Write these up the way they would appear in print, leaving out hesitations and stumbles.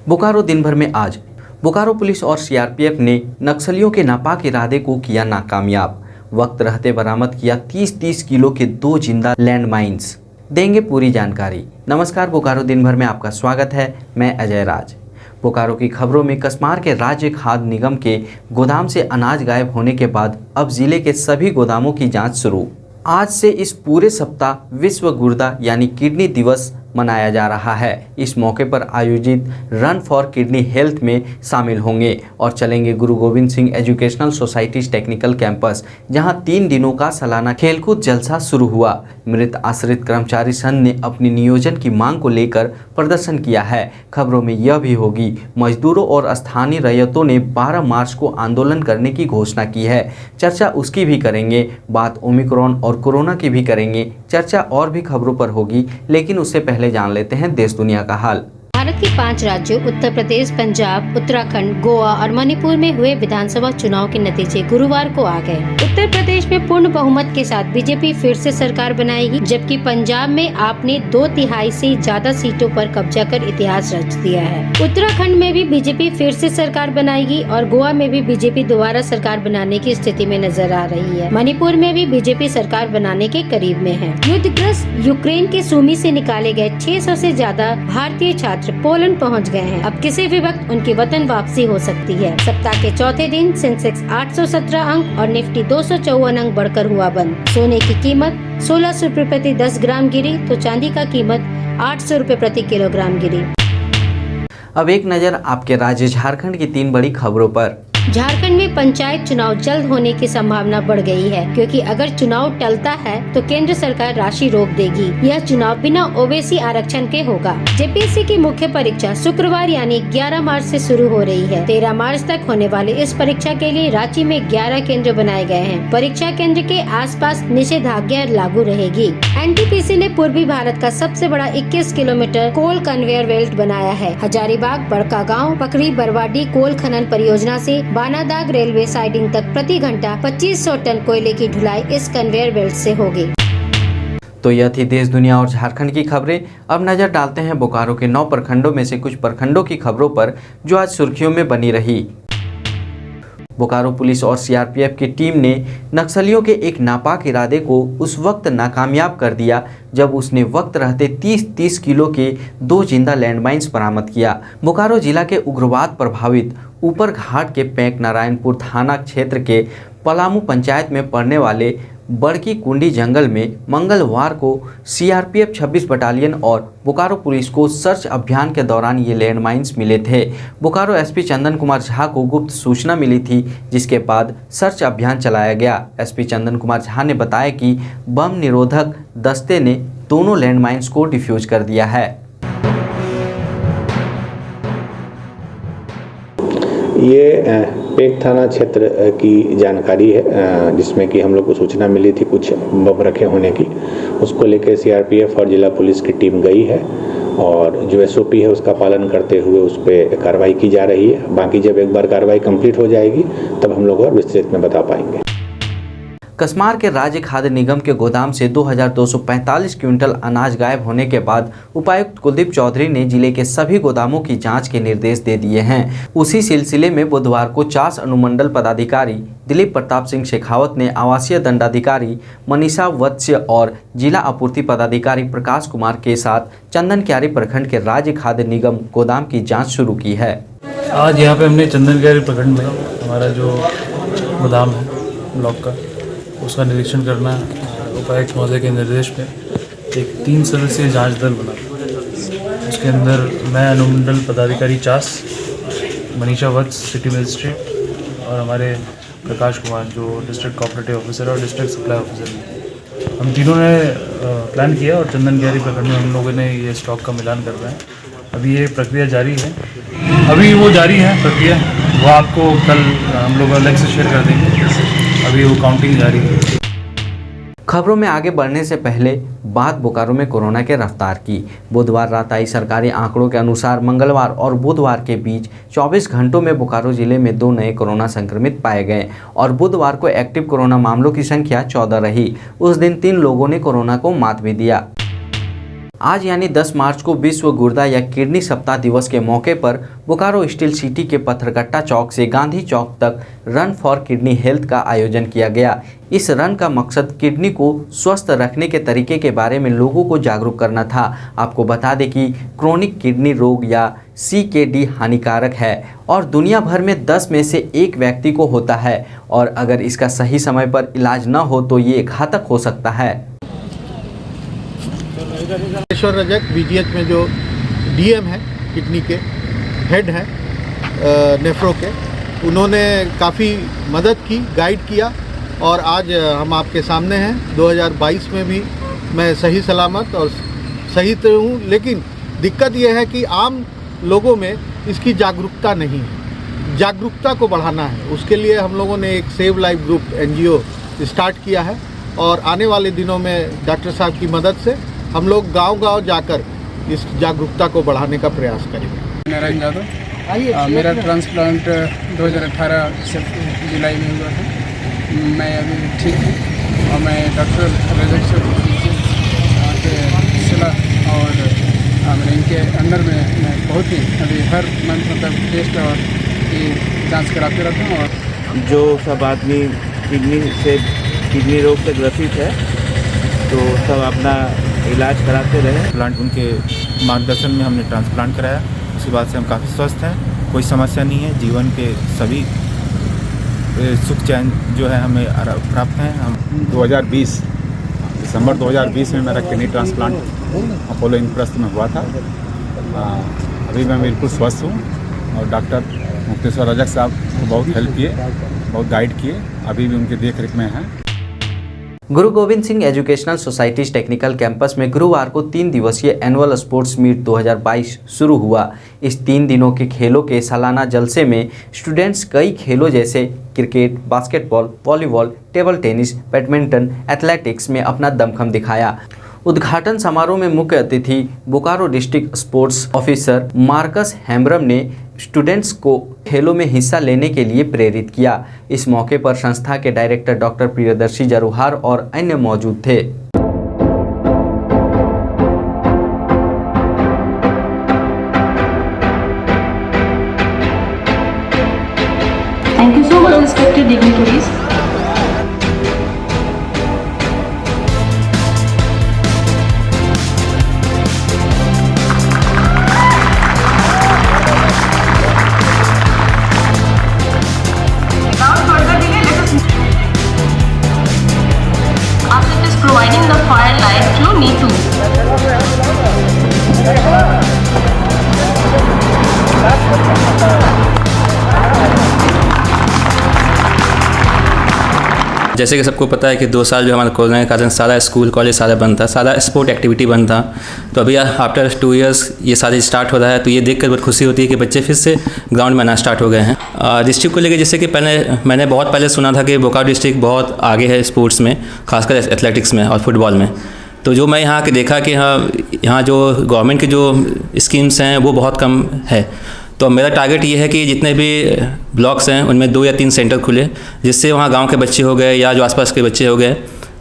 बोकारो दिन भर में आज बोकारो पुलिस और सीआरपीएफ ने नक्सलियों के नापाक इरादे को किया नाकामयाब। वक्त रहते बरामद किया 30-30 किलो के 2 जिंदा लैंड माइंस। देंगे पूरी जानकारी। नमस्कार, बोकारो दिन भर में आपका स्वागत है। मैं अजय राज। बोकारो की खबरों में कसमार के राज्य खाद्य निगम के गोदाम से अनाज गायब होने के बाद अब जिले के सभी गोदामों की जांच शुरू। आज से इस पूरे सप्ताह विश्व गुर्दा यानी किडनी दिवस मनाया जा रहा है। इस मौके पर आयोजित रन फॉर किडनी हेल्थ में शामिल होंगे और चलेंगे गुरु Govind Singh educational society technical campus, जहां 3 दिनों का सालाना खेलकूद जलसा शुरू हुआ। मृत आश्रित कर्मचारी संघ ने अपनी नियोजन की मांग को लेकर प्रदर्शन किया है। खबरों में यह भी होगी, मजदूरों और स्थानीय रैयतों ने 12 मार्च को आंदोलन करने की घोषणा की है। चर्चा उसकी भी करेंगे, बात ओमिक्रॉन और कोरोना की भी करेंगे। चर्चा और भी खबरों पर होगी, लेकिन उससे पहले जान लेते हैं देश दुनिया का हाल। भारत के 5 राज्यों उत्तर प्रदेश, पंजाब, उत्तराखंड, गोवा और मणिपुर में हुए विधानसभा चुनाव के नतीजे गुरुवार को आ गए। उत्तर प्रदेश में पूर्ण बहुमत के साथ बीजेपी फिर से सरकार बनाएगी, जबकि पंजाब में आपने 2/3 से ज्यादा सीटों पर कब्जा कर इतिहास रच दिया है। उत्तराखंड में भी बीजेपी फिर से सरकार बनाएगी और गोवा में भी बीजेपी दोबारा सरकार बनाने की स्थिति में नजर आ रही है। मणिपुर में भी बीजेपी सरकार बनाने के करीब में है। युद्धग्रस्त यूक्रेन के सूमी से निकाले गए 600 से ज्यादा भारतीय छात्र पोलैंड पहुंच गए हैं। अब किसी भी वक्त उनकी वतन वापसी हो सकती है। सप्ताह के चौथे दिन सेंसेक्स 817 अंक और निफ्टी 254 अंक बढ़कर हुआ बंद। सोने की कीमत 1600 रुपए प्रति 10 ग्राम गिरी तो चांदी का कीमत 800 रुपए प्रति किलोग्राम गिरी। अब एक नजर आपके राज्य झारखंड की 3 बड़ी खबरों पर। झारखंड में पंचायत चुनाव जल्द होने की संभावना बढ़ गई है, क्योंकि अगर चुनाव टलता है तो केंद्र सरकार राशि रोक देगी। यह चुनाव बिना ओबीसी आरक्षण के होगा। जेपीएससी की मुख्य परीक्षा शुक्रवार यानी 11 मार्च से शुरू हो रही है। 13 मार्च तक होने वाली इस परीक्षा के लिए रांची में 11 केंद्र बनाए गए हैं। परीक्षा केंद्र के आसपास निषेधाज्ञा लागू रहेगी। एनटीपीसी ने पूर्वी भारत का सबसे बड़ा 21 किलोमीटर कोल कन्वेयर बेल्ट बनाया है। हजारीबाग, बड़कागांव, पकड़ी, बरवाडी कोल खनन परियोजना से बानादाग रेलवे साइडिंग तक प्रति घंटा 2500 टन कोयले की ढुलाई इस कन्वेयर बेल्ट से होगी। तो यह थी देश दुनिया और झारखंड की खबरें। अब नजर डालते हैं बोकारो के 9 प्रखंडों में से कुछ प्रखंडों की खबरों पर, जो आज सुर्खियों में बनी रही। बोकारो पुलिस और सीआरपीएफ की टीम ने नक्सलियों के एक नापाक इरादे को उस वक्त नाकामयाब कर दिया जब उसने वक्त रहते 30-30 किलो के 2 जिंदा लैंडमाइंस बरामद किया। बोकारो जिला के उग्रवाद प्रभावित ऊपर घाट के पैंक नारायणपुर थाना क्षेत्र के पलामू पंचायत में पड़ने वाले बड़की कुंडी जंगल में मंगलवार को सीआरपीएफ 26 बटालियन और बोकारो पुलिस को सर्च अभियान के दौरान ये लैंडमाइंस मिले थे। बोकारो एसपी चंदन कुमार झा को गुप्त सूचना मिली थी, जिसके बाद सर्च अभियान चलाया गया। एसपी चंदन कुमार झा ने बताया कि बम निरोधक दस्ते ने दोनों लैंडमाइंस को डिफ्यूज कर दिया है। ये पेक थाना क्षेत्र की जानकारी है, जिसमें कि हम लोग को सूचना मिली थी कुछ बम रखे होने की। उसको लेकर सीआरपीएफ और जिला पुलिस की टीम गई है और जो एसओपी है उसका पालन करते हुए उस पर कार्रवाई की जा रही है। बाकी जब एक बार कार्रवाई कंप्लीट हो जाएगी तब हम लोग और विस्तृत में बता पाएंगे। कसमार के राज्य खाद्य निगम के गोदाम से 2245 क्विंटल अनाज गायब होने के बाद उपायुक्त कुलदीप चौधरी ने जिले के सभी गोदामों की जांच के निर्देश दे दिए हैं। उसी सिलसिले में बुधवार को 4 अनुमंडल पदाधिकारी दिलीप प्रताप सिंह शेखावत ने आवासीय दंडाधिकारी मनीषा वत्स्य और जिला आपूर्ति पदाधिकारी प्रकाश कुमार के साथ चंदन क्यारी प्रखंड के राज्य खाद्य निगम गोदाम की जाँच शुरू की है। आज यहाँ पे हमने चंदन क्यारी प्रखंड में हमारा जो गोदाम है ब्लॉक का, उसका निरीक्षण करना उपायुक्त महोदय के निर्देश पे एक 3 सदस्यीय जांच दल बना। उसके अंदर मैं अनुमंडल पदाधिकारी चास, मनीषा वत्स सिटी मजिस्ट्रेट और हमारे प्रकाश कुमार जो डिस्ट्रिक्ट कोऑपरेटिव ऑफिसर और डिस्ट्रिक्ट सप्लाई ऑफिसर, हम तीनों ने प्लान किया और चंदन क्यारी प्रखंड में हम लोगों ने ये स्टॉक का मिलान कर रहे हैं। अभी ये प्रक्रिया जारी है, अभी वो जारी है प्रक्रिया, वो आपको कल हम लोग अलग से शेयर कर देंगे। अभी वो काउंटिंग जारी है। खबरों में आगे बढ़ने से पहले बात बोकारो में कोरोना के रफ्तार की। बुधवार रात आई सरकारी आंकड़ों के अनुसार मंगलवार और बुधवार के बीच 24 घंटों में बोकारो जिले में 2 नए कोरोना संक्रमित पाए गए और बुधवार को एक्टिव कोरोना मामलों की संख्या 14 रही। उस दिन 3 लोगों ने कोरोना को मात भी दिया। आज यानी 10 मार्च को विश्व गुर्दा या किडनी सप्ताह दिवस के मौके पर बोकारो स्टील सिटी के पत्थरगट्टा चौक से गांधी चौक तक रन फॉर किडनी हेल्थ का आयोजन किया गया। इस रन का मकसद किडनी को स्वस्थ रखने के तरीके के बारे में लोगों को जागरूक करना था। आपको बता दें कि क्रोनिक किडनी रोग या CKD हानिकारक है और दुनिया भर में 10 में से 1 व्यक्ति को होता है और अगर इसका सही समय पर इलाज न हो तो ये घातक हो सकता है। ईश्वर रजक BGH में जो DM है किडनी के हेड हैं नेफ्रो के, उन्होंने काफ़ी मदद की, गाइड किया और आज हम आपके सामने हैं। 2022 में भी मैं सही सलामत और सही तो हूँ, लेकिन दिक्कत यह है कि आम लोगों में इसकी जागरूकता नहीं है। जागरूकता को बढ़ाना है, उसके लिए हम लोगों ने एक save life group NGO start किया है और आने वाले दिनों में डॉक्टर साहब की मदद से हम लोग गांव-गांव जाकर इस जागरूकता को बढ़ाने का प्रयास करेंगे। नारायण यादव, मेरा ट्रांसप्लांट 2018 से जुलाई में हुआ था। मैं अभी ठीक हूँ और मैं डॉक्टर रजक से सलाह और इनके अंडर में मैं बहुत ही अभी हर मंथ मतलब टेस्ट और ये जांच कराते रहता हूँ। और जो सब आदमी किडनी रोग से ग्रसित है तो सब अपना इलाज कराते रहे। प्लांट उनके मार्गदर्शन में हमने ट्रांसप्लांट कराया, उसके बाद से हम काफ़ी स्वस्थ हैं, कोई समस्या नहीं है। जीवन के सभी सुख चैन जो है हमें प्राप्त हैं। हम 2020 दिसंबर 2020 में मेरा किडनी ट्रांसप्लांट अपोलो इंद्रप्रस्थ में हुआ था। अभी मैं बिल्कुल स्वस्थ हूँ और डॉक्टर मुक्तेश्वर रजक साहब को बहुत हेल्प किए, बहुत गाइड किए, अभी भी उनके देख रेख में हैं। गुरु Govind Singh educational societies technical campus में गुरुवार को 3 दिवसीय एनुअल स्पोर्ट्स मीट 2022 शुरू हुआ। इस 3 दिनों के खेलों के सालाना जलसे में स्टूडेंट्स कई खेलों जैसे cricket, basketball, volleyball, table tennis, badminton, athletics में अपना दमखम दिखाया। उद्घाटन समारोह में मुख्य अतिथि Bokaro district sports officer Marcus Hembram ने स्टूडेंट्स को खेलों में हिस्सा लेने के लिए प्रेरित किया। इस मौके पर संस्था के डायरेक्टर डॉक्टर प्रियदर्शी जरूहार और अन्य मौजूद थे। Thank you so much, respected dignitaries. Providing the fire light through Neetu. जैसे कि सबको पता है कि 2 साल जो हमारा कोरोना के कारण सारा स्कूल कॉलेज सारा बंद था, सारा स्पोर्ट एक्टिविटी बंद था। तो अभी आफ्टर 2 इयर्स ये सारी स्टार्ट हो रहा है, तो ये देखकर बहुत खुशी होती है कि बच्चे फिर से ग्राउंड में आना स्टार्ट हो गए हैं। डिस्ट्रिक्ट को लेकर जैसे कि मैंने बहुत पहले सुना था कि बोकारो डिस्ट्रिक्ट बहुत आगे है स्पोर्ट्स में, खासकर एथलेटिक्स में और फुटबॉल में। तो जो मैं यहाँ के देखा कि यहाँ जो गवर्नमेंट की जो स्कीम्स हैं वो बहुत कम है। तो मेरा टारगेट ये है कि जितने भी ब्लॉक्स हैं उनमें 2 या 3 सेंटर खुले, जिससे वहाँ गांव के बच्चे हो गए या जो आसपास के बच्चे हो गए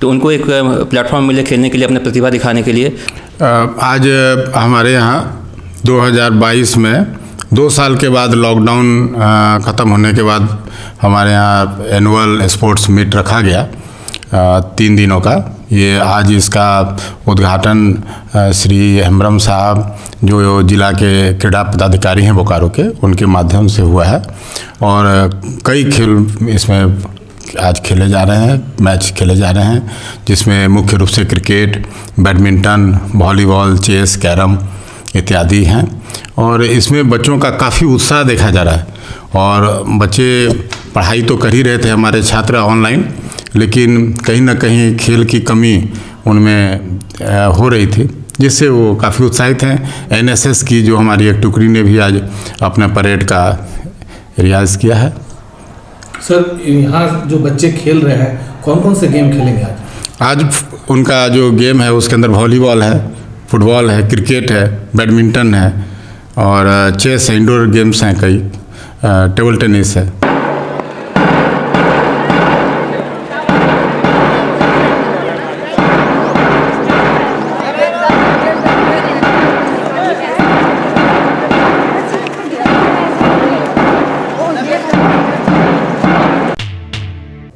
तो उनको एक प्लेटफॉर्म मिले खेलने के लिए, अपने प्रतिभा दिखाने के लिए। आज हमारे यहाँ 2022 में 2 साल के बाद लॉकडाउन ख़त्म होने के बाद हमारे यहाँ एनुअल स्पोर्ट्स मीट रखा गया 3 दिनों का। ये आज इसका उद्घाटन श्री हेम्ब्रम साहब जो जिला के क्रीड़ा पदाधिकारी हैं बोकारो के, उनके माध्यम से हुआ है और कई खेल इसमें आज खेले जा रहे हैं, मैच खेले जा रहे हैं, जिसमें मुख्य रूप से cricket, badminton, volleyball, chess, carrom इत्यादि हैं और इसमें बच्चों का काफ़ी उत्साह देखा जा रहा है। और बच्चे पढ़ाई तो कर ही रहे थे हमारे छात्र ऑनलाइन, लेकिन कहीं ना कहीं खेल की कमी उनमें हो रही थी, जिससे वो काफ़ी उत्साहित हैं। NSS की जो हमारी एक टुकड़ी ने भी आज अपना परेड का रियाज़ किया है। सर, यहाँ जो बच्चे खेल रहे हैं कौन कौन से गेम खेलेंगे आज? आज उनका जो गेम है उसके अंदर वॉलीबॉल है, फुटबॉल है, क्रिकेट है, बैडमिंटन है और चेस है, इंडोर गेम्स हैं कई, टेबल टेनिस है।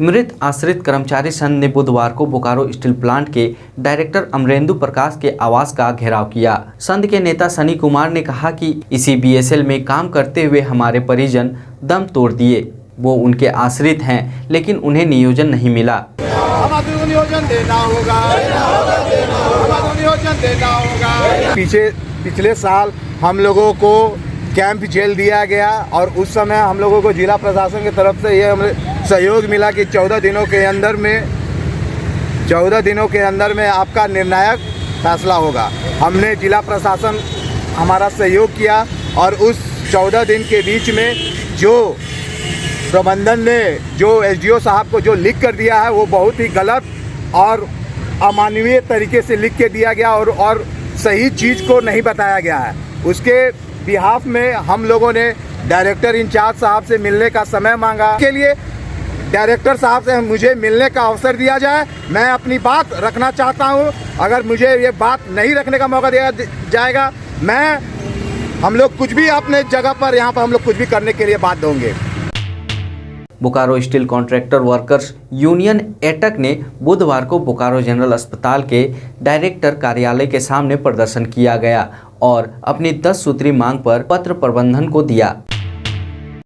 मृत आश्रित कर्मचारी संघ ने बुधवार को बोकारो स्टील प्लांट के डायरेक्टर अमरेंदु प्रकाश के आवास का घेराव किया। संघ के नेता सनी कुमार ने कहा कि इसी बीएसएल में काम करते हुए हमारे परिजन दम तोड़ दिए। वो उनके आश्रित हैं, लेकिन उन्हें नियोजन नहीं मिला। नियोजन देना होगा। पिछले साल हम लोगों को कैंप जेल दिया गया और उस समय हम लोगों को जिला प्रशासन की तरफ से ये हमें सहयोग मिला कि 14 दिनों के अंदर में आपका निर्णायक फैसला होगा। हमने जिला प्रशासन हमारा सहयोग किया और उस 14 दिन के बीच में जो प्रबंधन ने जो एसडीओ साहब को जो लिख कर दिया है वो बहुत ही गलत और अमानवीय तरीके से लिख के दिया गया और सही चीज़ को नहीं बताया गया है। उसके बिहाफ में हम लोगों ने डायरेक्टर इंचार्ज साहब से मिलने का समय मांगा। के लिए डायरेक्टर साहब से मुझे मिलने का अवसर दिया जाए। मैं अपनी बात रखना चाहता हूं। अगर मुझे ये बात नहीं रखने का मौका दिया जाएगा, हम लोग कुछ भी अपने जगह पर यहाँ पर हम लोग कुछ भी करने के लिए बाध्य होंगे। Bokaro steel contractor workers union AITUC ने बुधवार को बोकारो जनरल अस्पताल के डायरेक्टर कार्यालय के सामने प्रदर्शन किया गया और अपनी 10 सूत्री मांग पर पत्र प्रबंधन को दिया।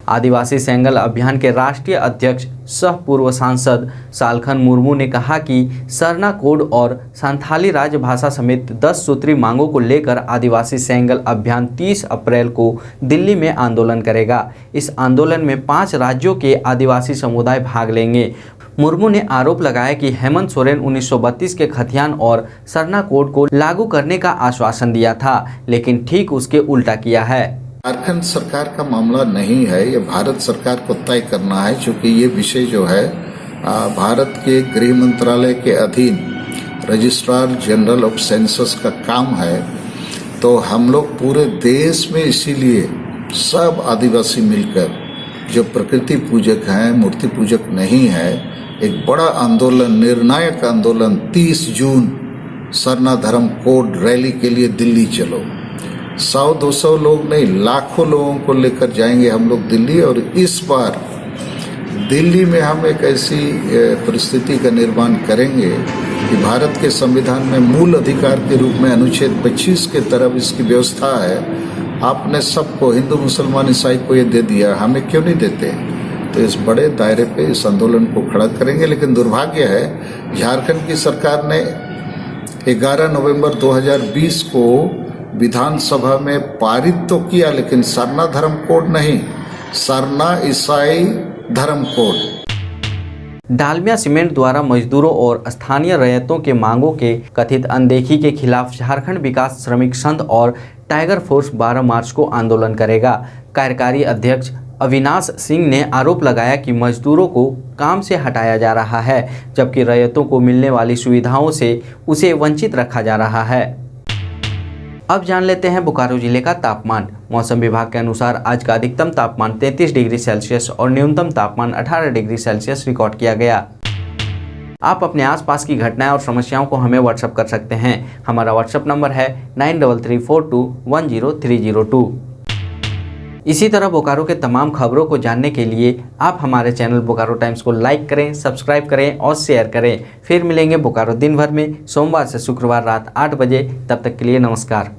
आदिवासी सेंगल अभियान के राष्ट्रीय अध्यक्ष सह पूर्व सांसद सालखन मुर्मू ने कहा कि सरना कोड और संथाली राजभाषा समेत 10 सूत्री मांगों को लेकर आदिवासी सेंगल अभियान 30 अप्रैल को दिल्ली में आंदोलन करेगा। इस आंदोलन में 5 राज्यों के आदिवासी समुदाय भाग लेंगे। मुर्मू ने आरोप लगाया कि हेमंत सोरेन 1932 के खतियान और सरना कोड को लागू करने का आश्वासन दिया था, लेकिन ठीक उसके उल्टा किया है। झारखंड सरकार का मामला नहीं है, ये भारत सरकार को तय करना है, क्योंकि ये विषय जो है भारत के गृह मंत्रालय के अधीन रजिस्ट्रार जनरल ऑफ सेंसस का काम है। तो हम लोग पूरे देश में इसीलिए सब आदिवासी मिलकर जो प्रकृति पूजक हैं, मूर्ति पूजक नहीं है, एक बड़ा आंदोलन, निर्णायक आंदोलन 30 जून सरना धर्म कोड रैली के लिए दिल्ली चलो। 100-200 लोग नहीं, लाखों लोगों को लेकर जाएंगे हम लोग दिल्ली। और इस बार दिल्ली में हम एक ऐसी परिस्थिति का निर्माण करेंगे कि भारत के संविधान में मूल अधिकार के रूप में अनुच्छेद 25 के तरफ इसकी व्यवस्था है। आपने सबको, हिंदू मुसलमान ईसाई को ये दे दिया, हमें क्यों नहीं देते? तो इस बड़े दायरे पे इस आंदोलन को खड़ा करेंगे। लेकिन दुर्भाग्य है, झारखंड की सरकार ने 11 नवंबर 2020 को विधानसभा में पारित तो किया, लेकिन सरना धर्म कोड नहीं, सरना ईसाई धर्म कोड। डालमिया सीमेंट द्वारा मजदूरों और स्थानीय रैयतों के मांगों के कथित अनदेखी के खिलाफ झारखंड विकास श्रमिक संघ और टाइगर फोर्स 12 मार्च को आंदोलन करेगा। कार्यकारी अध्यक्ष अविनाश सिंह ने आरोप लगाया कि मजदूरों को काम से हटाया जा रहा है, जबकि रैयतों को मिलने वाली सुविधाओं से उसे वंचित रखा जा रहा है। अब जान लेते हैं बोकारो जिले का तापमान। मौसम विभाग के अनुसार आज का अधिकतम तापमान 33 डिग्री सेल्सियस और न्यूनतम तापमान 18 डिग्री सेल्सियस रिकॉर्ड किया गया। आप अपने आसपास की घटनाएं और समस्याओं को हमें व्हाट्सएप कर सकते हैं। हमारा व्हाट्सएप नंबर है 9334210302। इसी तरह बोकारो के तमाम खबरों को जानने के लिए आप हमारे चैनल बोकारो टाइम्स को लाइक करें, सब्सक्राइब करें और शेयर करें। फिर मिलेंगे बोकारो दिन भर में सोमवार से शुक्रवार रात 8 बजे। तब तक के लिए नमस्कार।